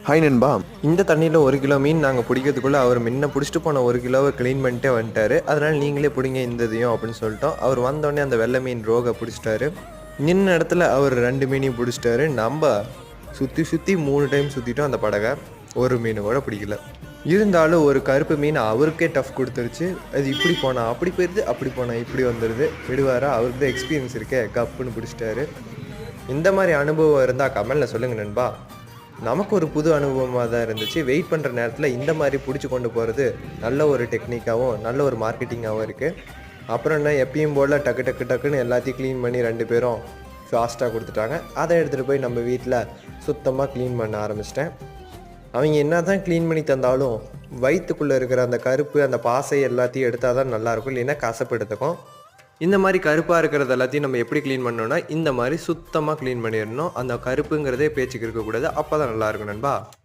Hi நண்பா. இந்த தண்ணியில் 1 கிலோ மீன் நாங்கள் பிடிக்கிறதுக்குள்ளே அவர் முன்ன பிடிச்சிட்டு போன 1 கிலோவை க்ளீன் பண்ணிட்டே வந்துட்டார். அதனால் நீங்களே பிடிங்க இந்த இதையும் அப்படின்னு சொல்லிட்டோம். அவர் வந்தோடனே அந்த வெள்ளை மீன் ரோகை பிடிச்சிட்டாரு. நின்ன இடத்துல அவர் 2 மீனையும் பிடிச்சிட்டாரு. நம்ம சுற்றி 3 டைம் சுற்றிட்டோம் அந்த படகை. ஒரு மீன் கூட பிடிக்கல. இருந்தாலும் ஒரு கருப்பு மீன் அவருக்கே டஃப் கொடுத்துருச்சு. அது இப்படி போனால் அப்படி போயிடுது, அப்படி போனால் இப்படி வந்துடுது. விடுவாரா? அவருக்கு தான் எக்ஸ்பீரியன்ஸ் இருக்கே, கப்புன்னு பிடிச்சிட்டாரு. இந்த மாதிரி அனுபவம் இருந்தால் கமெண்டில் சொல்லுங்கள் நண்பா. நமக்கு ஒரு புது அனுபவமாக தான் இருந்துச்சு. வெயிட் பண்ணுற நேரத்தில் இந்த மாதிரி பிடிச்சி கொண்டு போகிறது நல்ல ஒரு டெக்னிக்காகவும் நல்ல ஒரு மார்க்கெட்டிங்காகவும் இருக்குது. அப்புறம் என்ன, எப்பயும் போல் டக்குன்னு எல்லாத்தையும் க்ளீன் பண்ணி 2 பேரும் ஃபாஸ்ட்டாக கொடுத்துட்டாங்க. அதை எடுத்துகிட்டு போய் நம்ம வீட்டில் சுத்தமாக க்ளீன் பண்ண ஆரம்பிச்சிட்டேன். அவங்க என்ன தான் க்ளீன் பண்ணி தந்தாலும் வயிற்றுக்குள்ளே இருக்கிற அந்த கருப்பு, அந்த பாசை எல்லாத்தையும் எடுத்தால் தான் நல்லாயிருக்கும், இல்லைன்னா கசப்பு எடுத்துக்கும். இந்த மாதிரி கருப்பாக இருக்கிறது எல்லாத்தையும் நம்ம எப்படி க்ளீன் பண்ணோன்னா, இந்த மாதிரி சுத்தமாக க்ளீன் பண்ணிடணும். அந்த கருப்புங்கிறதே பேச்சுக்கு இருக்கக்கூடாது. அப்போ தான் நல்லாயிருக்கும் நண்பா.